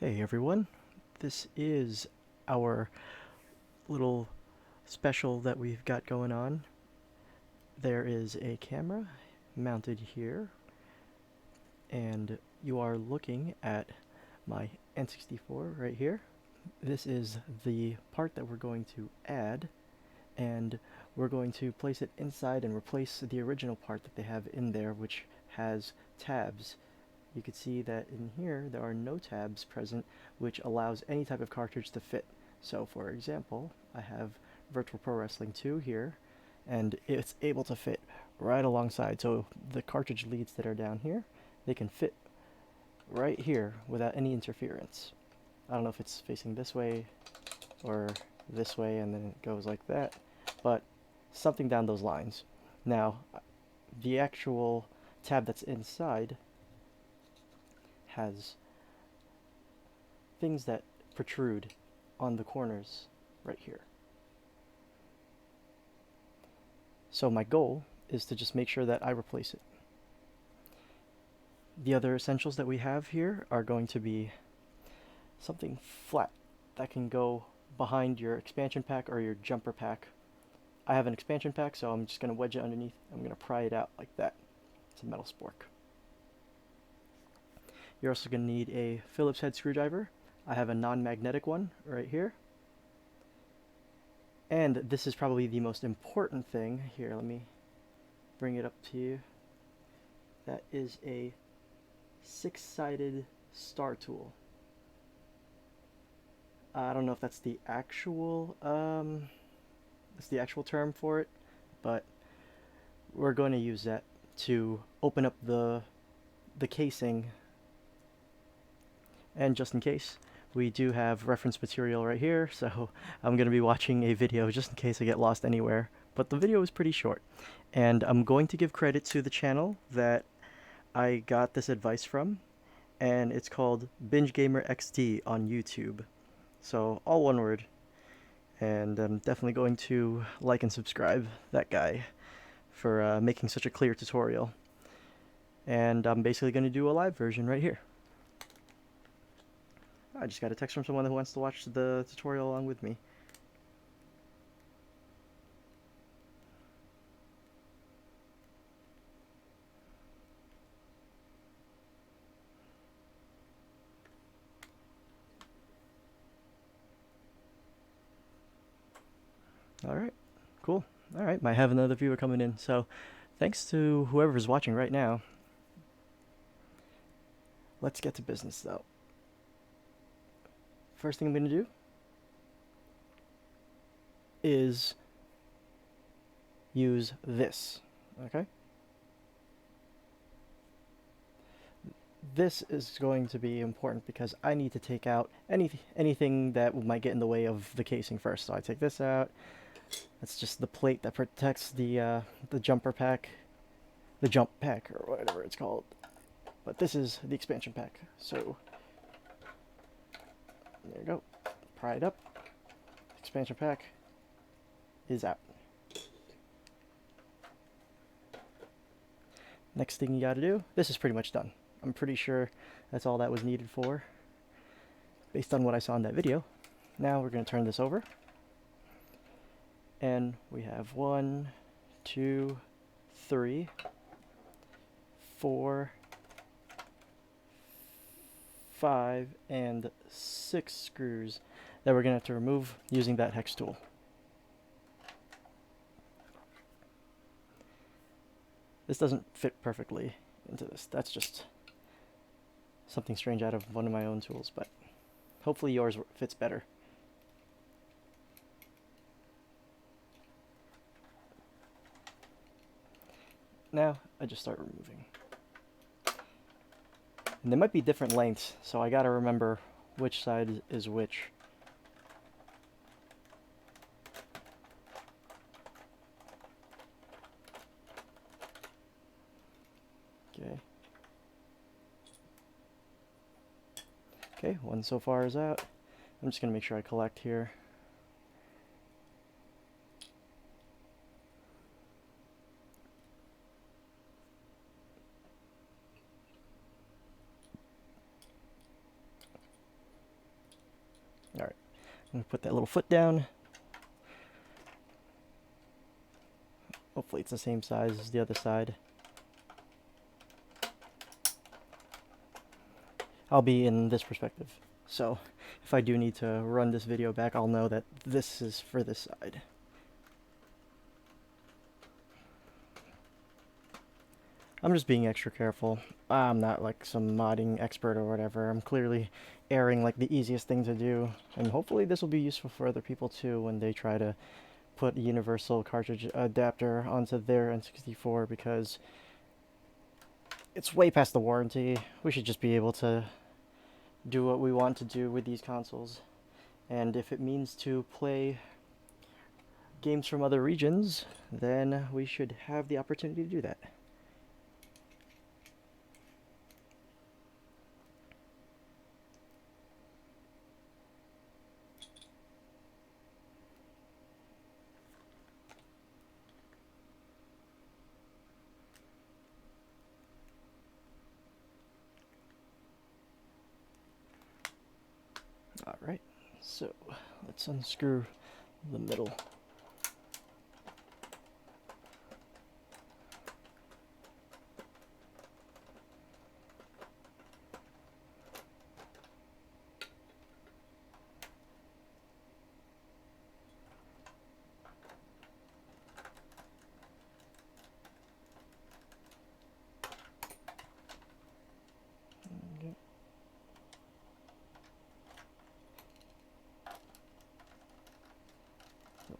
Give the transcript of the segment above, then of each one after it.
Hey everyone, this is our little special that we've got going on. There is a camera mounted here, and you are looking at my N64 right here. This is the part that we're going to add, and we're going to place it inside and replace the original part that they have in there, which has tabs. You can see that in here there are no tabs present, which allows any type of cartridge to fit. So for example, I have Virtual Pro Wrestling 2 here, and it's able to fit right alongside. So the cartridge leads that are down here, they can fit right here without any interference. I don't know if it's facing this way or this way and then it goes like that, but something down those lines. Now, the actual tab that's inside has things that protrude on the corners right here. So my goal is to just make sure that I replace it. The other essentials that we have here are going to be something flat that can go behind your expansion pack or your jumper pack. I have an expansion pack, so I'm just going to wedge it underneath. I'm going to pry it out like that. It's a metal spork. You're also going to need a Phillips head screwdriver. I have a non-magnetic one right here. And this is probably the most important thing. Here, let me bring it up to you. That is a 6-sided star tool. I don't know if that's the actual term for it, but we're going to use that to open up the casing. And just in case, we do have reference material right here, so I'm going to be watching a video just in case I get lost anywhere. But the video is pretty short, and I'm going to give credit to the channel that I got this advice from, and it's called BingeGamerXD on YouTube. So all one word, and I'm definitely going to like and subscribe that guy for making such a clear tutorial. And I'm basically going to do a live version right here. I just got a text from someone who wants to watch the tutorial along with me. Alright, cool. Alright, might have another viewer coming in. So, thanks to whoever's watching right now. Let's get to business though. First thing I'm going to do is use this, okay? This is going to be important because I need to take out anything that might get in the way of the casing first. So I take this out. That's just the plate that protects the jumper pack, the jump pack, or whatever it's called. But this is the expansion pack. So there you go. Pry it up. Expansion pack is out. Next thing you gotta do, this is pretty much done. I'm pretty sure that's all that was needed for, based on what I saw in that video. Now we're gonna turn this over. And we have 1, 2, 3, 4, 5, and 6 screws that we're going to have to remove using that hex tool. This doesn't fit perfectly into this. That's just something strange out of one of my own tools, but hopefully yours fits better. Now, I just start removing. And they might be different lengths, so I gotta remember which side is which. Okay. Okay, one so far is out. I'm just gonna make sure I collect here. I'm going to put that little foot down. Hopefully it's the same size as the other side. I'll be in this perspective, so if I do need to run this video back, I'll know that this is for this side. I'm just being extra careful. I'm not like some modding expert or whatever. I'm clearly airing like the easiest thing to do, and hopefully this will be useful for other people too when they try to put a Universal Cartridge adapter onto their N64, because it's way past the warranty. We should just be able to do what we want to do with these consoles, and if it means to play games from other regions, then we should have the opportunity to do that. Alright, so let's unscrew the middle.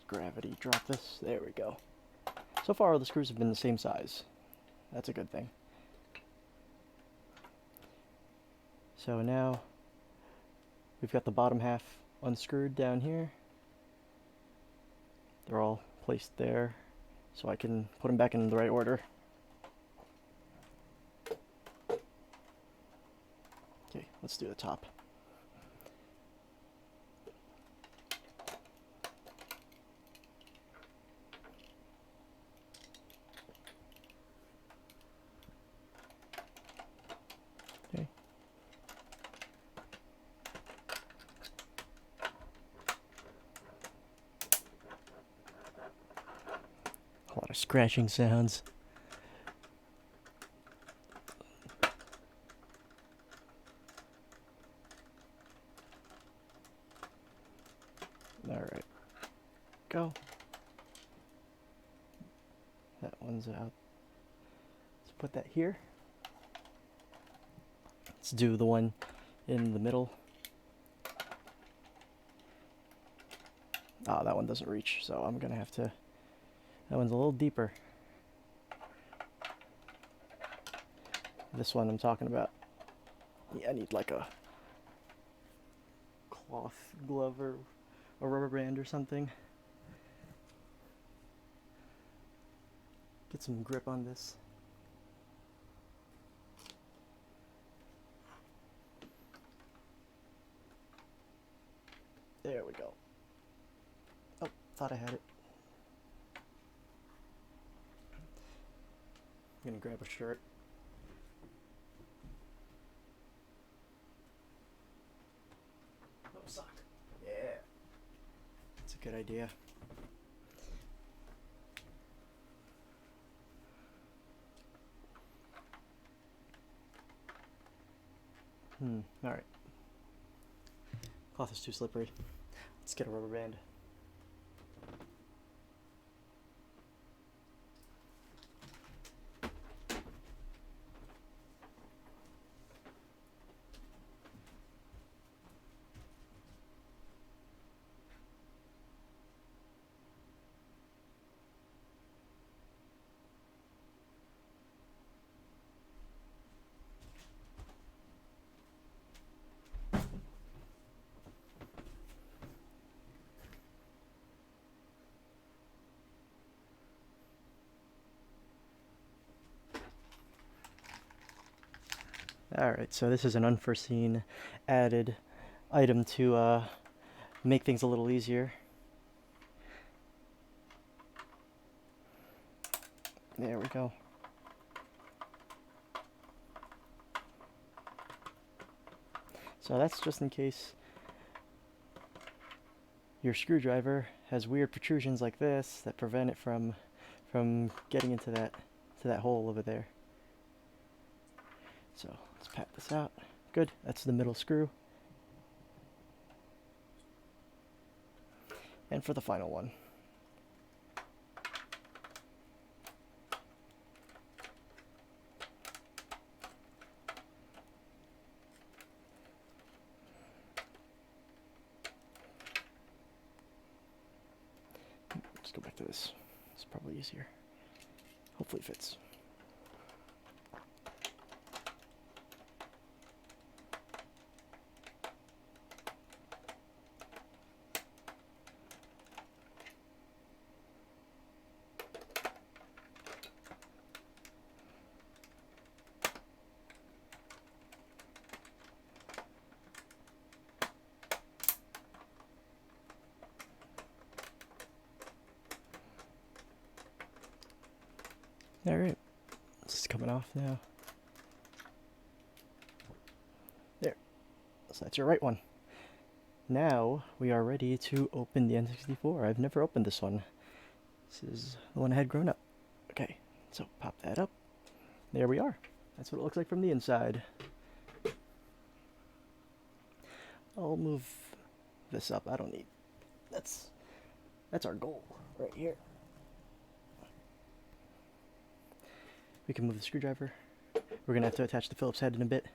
Gravity drop this. There we go. So far the screws have been the same size. That's a good thing. So now we've got the bottom half unscrewed down here. They're all placed there so I can put them back in the right order. Okay, let's do the top. Okay. A lot of scratching sounds. Alright. Go. That one's out. Let's put that here. Let's do the one in the middle. Ah, that one doesn't reach, so I'm gonna have to... That one's a little deeper. This one I'm talking about. Yeah, I need like a cloth glove or a rubber band or something. Get some grip on this. There we go. Oh, thought I had it. I'm gonna grab a shirt. No sock. Yeah. That's a good idea. Alright. Cloth is too slippery. Let's get a rubber band. Alright, so this is an unforeseen added item to make things a little easier. There we go. So that's just in case your screwdriver has weird protrusions like this that prevent it from getting into that hole over there. So let's pat this out. Good, that's the middle screw. And for the final one. Let's go back to this. It's probably easier. Hopefully it fits. Alright, this is coming off now. There, so that's your right one. Now we are ready to open the N64. I've never opened this one. This is the one I had grown up. Okay, so pop that up. There we are. That's what it looks like from the inside. I'll move this up. I don't need. That's our goal right here. We can move the screwdriver. We're gonna have to attach the Phillips head in a bit.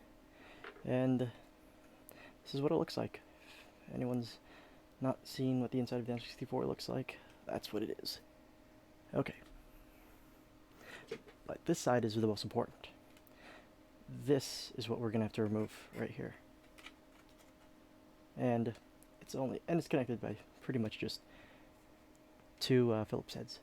And this is what it looks like. If anyone's not seen what the inside of the N64 looks like, that's what it is. Okay. But this side is the most important. This is what we're gonna have to remove right here. And it's connected by pretty much just two Phillips heads.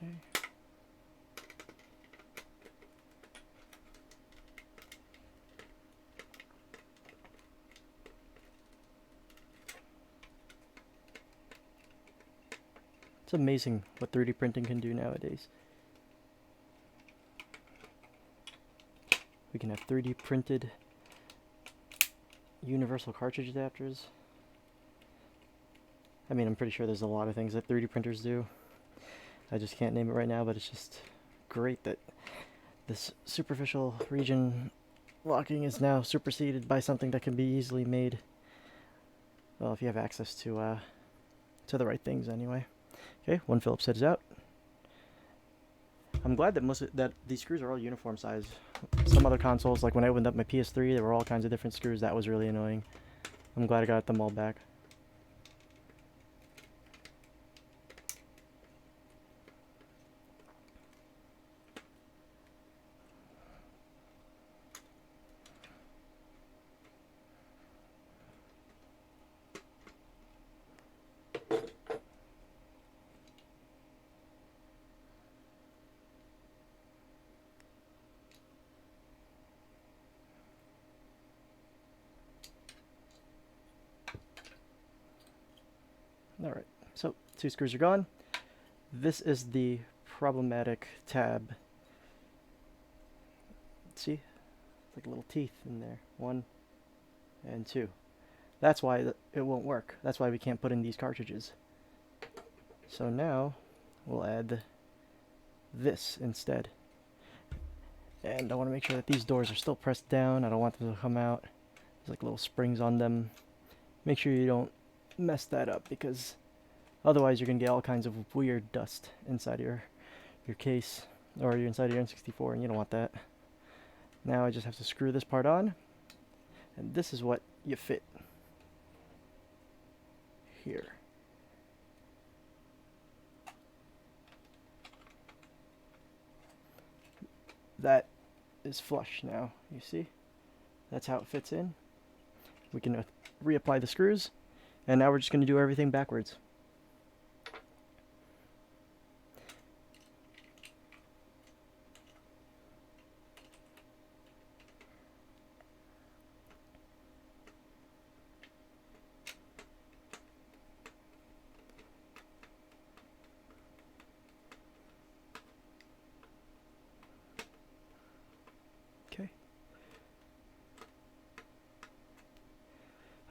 Okay. It's amazing what 3D printing can do nowadays. We can have 3D printed Universal Cartridge adapters. I mean, I'm pretty sure there's a lot of things that 3D printers do. I just can't name it right now, but it's just great that this superficial region locking is now superseded by something that can be easily made. Well, if you have access to the right things anyway. Okay, one Phillips head is out. I'm glad that these screws are all uniform size. Some other consoles, like when I opened up my PS3, there were all kinds of different screws. That was really annoying. I'm glad I got them all back. Alright, so two screws are gone. This is the problematic tab. See? Like little teeth in there. 1 and 2. That's why it won't work. That's why we can't put in these cartridges. So now we'll add this instead. And I want to make sure that these doors are still pressed down. I don't want them to come out. There's like little springs on them. Make sure you don't mess that up, because otherwise you're going to get all kinds of weird dust inside your case or inside your N64, and you don't want that. Now I just have to screw this part on, and this is what you fit here. That is flush now, you see? That's how it fits in. We can reapply the screws, and now we're just going to do everything backwards.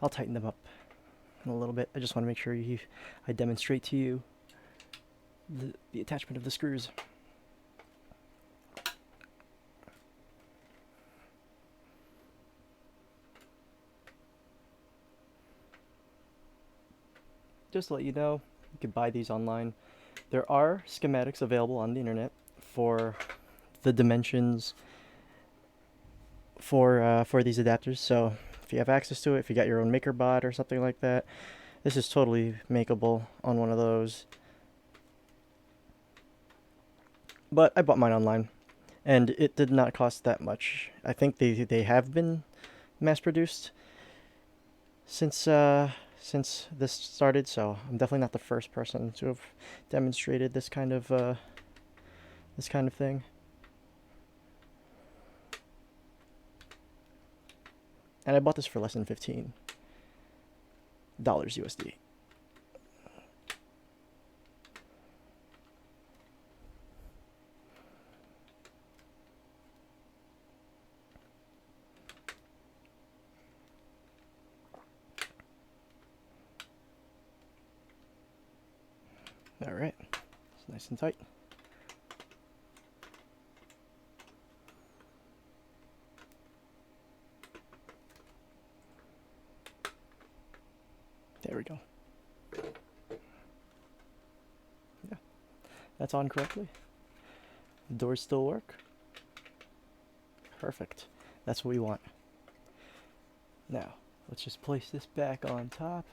I'll tighten them up in a little bit. I just want to make sure I demonstrate to you the attachment of the screws. Just to let you know, you can buy these online. There are schematics available on the internet for the dimensions for these adapters. So if you have access to it, if you got your own MakerBot or something like that, this is totally makeable on one of those. But I bought mine online, and it did not cost that much. I think they have been mass produced since this started, so I'm definitely not the first person to have demonstrated this kind of thing. And I bought this for less than $15 USD. All right, it's nice and tight. There we go. Yeah, that's on correctly. The doors still work. Perfect. That's what we want. Now, let's just place this back on top.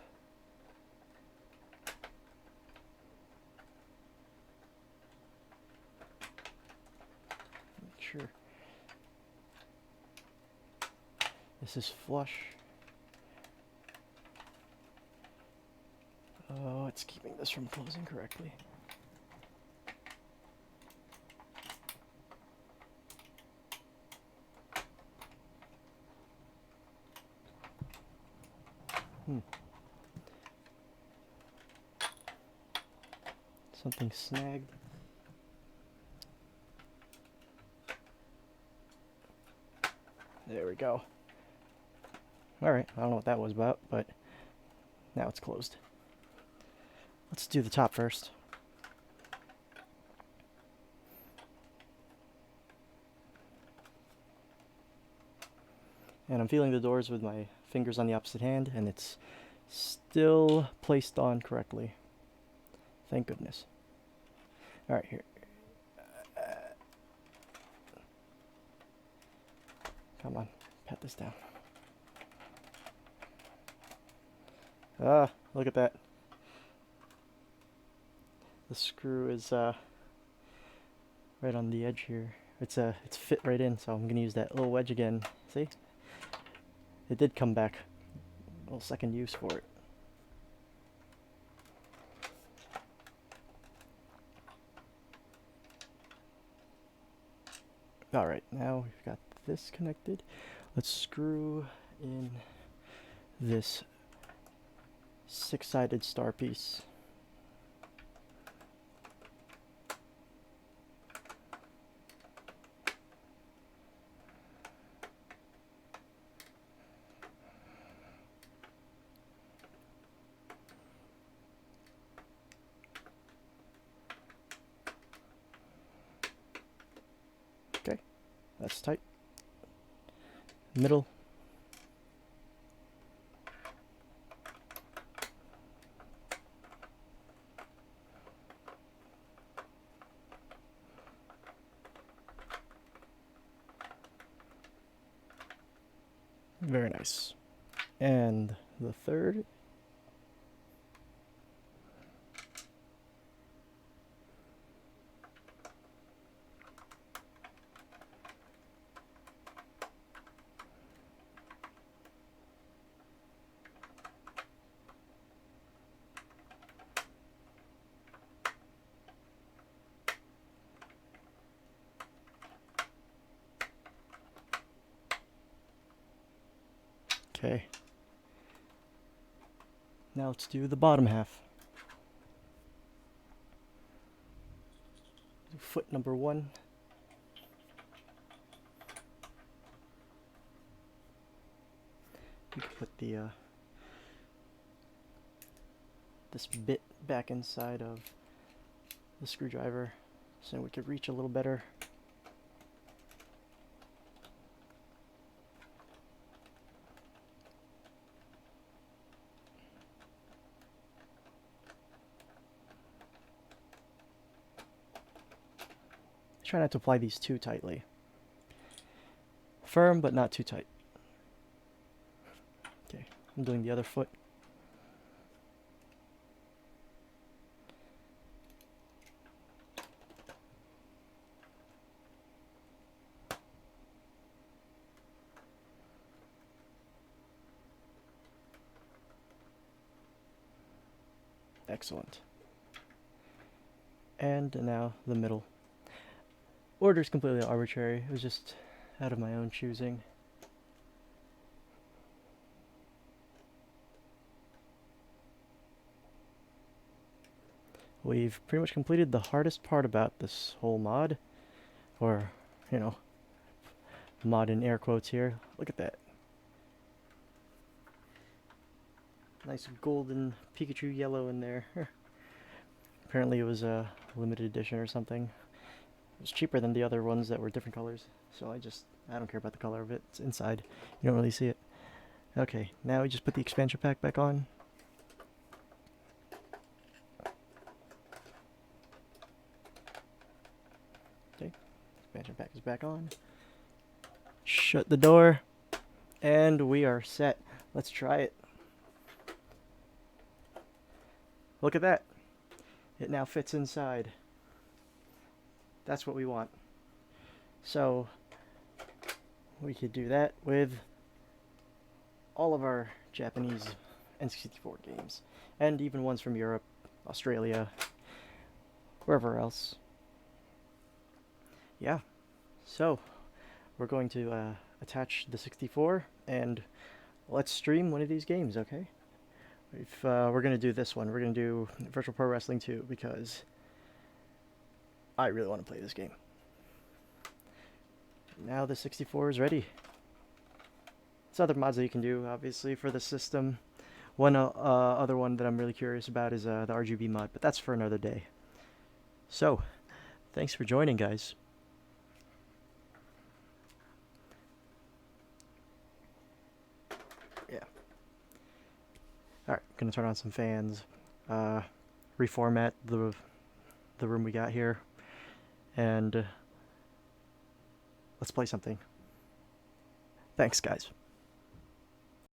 Make sure this is flush. Oh, it's keeping this from closing correctly. Something snagged. There we go. Alright, I don't know what that was about, but now it's closed. Let's do the top first. And I'm feeling the doors with my fingers on the opposite hand, and it's still placed on correctly. Thank goodness. Alright, here. Come on, pat this down. Ah, look at that. The screw is right on the edge here. It's fit right in, so I'm gonna use that little wedge again. See? It did come back. A little second use for it. Alright, now we've got this connected. Let's screw in this 6-sided star piece. Okay, that's tight. Middle. Very nice. And the third. Okay. Now let's do the bottom half. Foot number 1. You can put the this bit back inside of the screwdriver so we could reach a little better. Try not to apply these too tightly. Firm, but not too tight. Okay, I'm doing the other foot. Excellent. And now the middle. Order's completely arbitrary. It was just out of my own choosing. We've pretty much completed the hardest part about this whole mod. Or, you know, mod in air quotes here. Look at that. Nice golden Pikachu yellow in there. Apparently it was a limited edition or something. It was cheaper than the other ones that were different colors. So I don't care about the color of it. It's inside. You don't really see it. Okay, now we just put the expansion pack back on. Okay, expansion pack is back on. Shut the door. And we are set. Let's try it. Look at that. It now fits inside. That's what we want. So we could do that with all of our Japanese N64 games. And even ones from Europe, Australia, wherever else. Yeah. So we're going to attach the 64 and let's stream one of these games, okay? If we're going to do this one, we're going to do Virtual Pro Wrestling 2 because I really want to play this game. Now the 64 is ready. There's other mods that you can do, obviously, for the system. One other one that I'm really curious about is the RGB mod, but that's for another day. So, thanks for joining, guys. Yeah. Alright, gonna turn on some fans, reformat the room we got here, and let's play something. Thanks, guys.